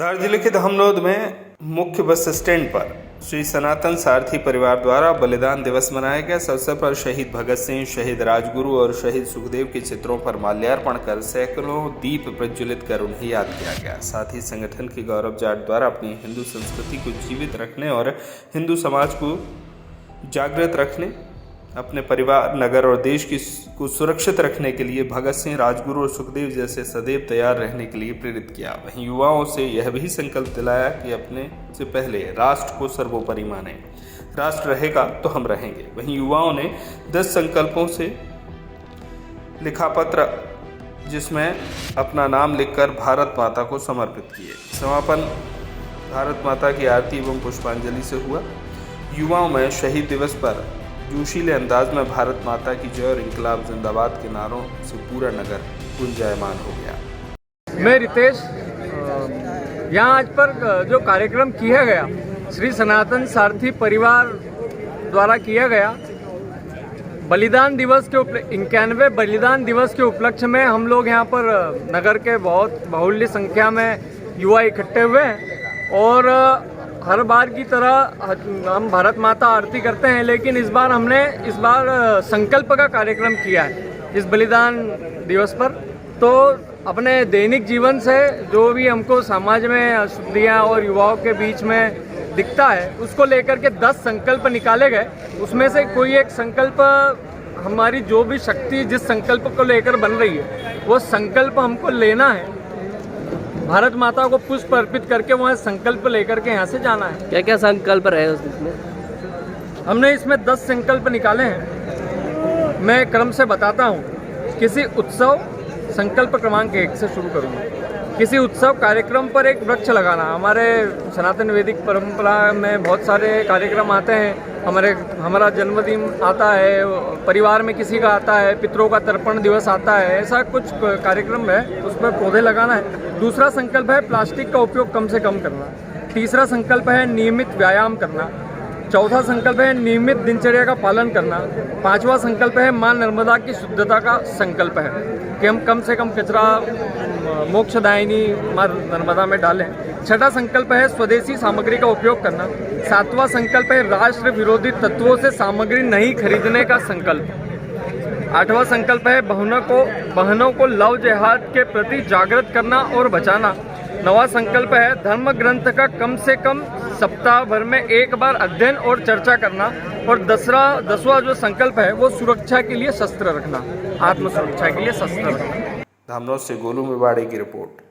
धार जिले के धामनोद में मुख्य बस स्टैंड पर श्री सनातन सारथी परिवार द्वारा बलिदान दिवस मनाया गया। इस अवसर पर शहीद भगत सिंह, शहीद राजगुरु और शहीद सुखदेव के चित्रों पर माल्यार्पण कर सैकड़ों दीप प्रज्वलित कर उन्हें याद किया गया। साथ ही संगठन के गौरव जाट द्वारा अपनी हिंदू संस्कृति को जीवित रखने और हिंदू समाज को जागृत रखने, अपने परिवार, नगर और देश को सुरक्षित रखने के लिए भगत सिंह, राजगुरु और सुखदेव जैसे सदैव तैयार रहने के लिए प्रेरित किया। वहीं युवाओं से यह भी संकल्प दिलाया कि अपने से पहले राष्ट्र को सर्वोपरि माने। राष्ट्र रहेगा तो हम रहेंगे। वहीं युवाओं ने 10 संकल्पों से लिखा पत्र, जिसमें अपना नाम लिखकर भारत माता को समर्पित किए। समापन भारत माता की आरती एवं पुष्पांजलि से हुआ। युवाओं में शहीद दिवस पर जोशीले अंदाज में भारत माता की जय और इंकलाब जिंदाबाद के नारों से पूरा नगर गुंजायमान हो गया। मैं रितेश, यहाँ आज पर जो कार्यक्रम किया गया श्री सनातन सारथी परिवार द्वारा किया गया, बलिदान दिवस के 91वें बलिदान दिवस के उपलक्ष्य में हम लोग यहाँ पर नगर के बहुत बहुल्य संख्या में युवा इकट्ठे हुए हैं और हर बार की तरह हम भारत माता आरती करते हैं, लेकिन इस बार संकल्प का कार्यक्रम किया है इस बलिदान दिवस पर। तो अपने दैनिक जीवन से जो भी हमको समाज में अशुद्धियाँ और युवाओं के बीच में दिखता है, उसको लेकर के 10 संकल्प निकाले गए। उसमें से कोई एक संकल्प, हमारी जो भी शक्ति जिस संकल्प को लेकर बन रही है, वो संकल्प हमको लेना है। भारत माता को पुष्प अर्पित करके वहाँ संकल्प लेकर के यहाँ से जाना है। क्या क्या संकल्प रहे उसमें? हमने इसमें 10 संकल्प निकाले हैं। मैं क्रम से बताता हूँ। किसी उत्सव, संकल्प क्रमांक 1 से शुरू करूँगा। किसी उत्सव कार्यक्रम पर एक वृक्ष लगाना। हमारे सनातन वैदिक परंपरा में बहुत सारे कार्यक्रम आते हैं। हमारा जन्मदिन आता है, परिवार में किसी का आता है, पितरों का तर्पण दिवस आता है, ऐसा कुछ कार्यक्रम है, उसमें पौधे लगाना है। दूसरा संकल्प है प्लास्टिक का उपयोग कम से कम करना। तीसरा संकल्प है नियमित व्यायाम करना। चौथा संकल्प है नियमित दिनचर्या का पालन करना। 5वां संकल्प है माँ नर्मदा की शुद्धता का संकल्प है कि हम कम से कम कचरा मोक्षदायिनी माँ नर्मदा में डालें। 6वां संकल्प है स्वदेशी सामग्री का उपयोग करना। 7वां संकल्प है राष्ट्र विरोधी तत्वों से सामग्री नहीं खरीदने का संकल्प। 8वां संकल्प है बहनों को लव जिहाद के प्रति जागृत करना और बचाना। 9वां संकल्प है धर्म ग्रंथ का कम से कम सप्ताह भर में एक बार अध्ययन और चर्चा करना। और 10वां जो संकल्प है वो सुरक्षा के लिए शस्त्र रखना, आत्म सुरक्षा के लिए शस्त्र रखना। धामनोद से गोलू मेवाड़े की रिपोर्ट।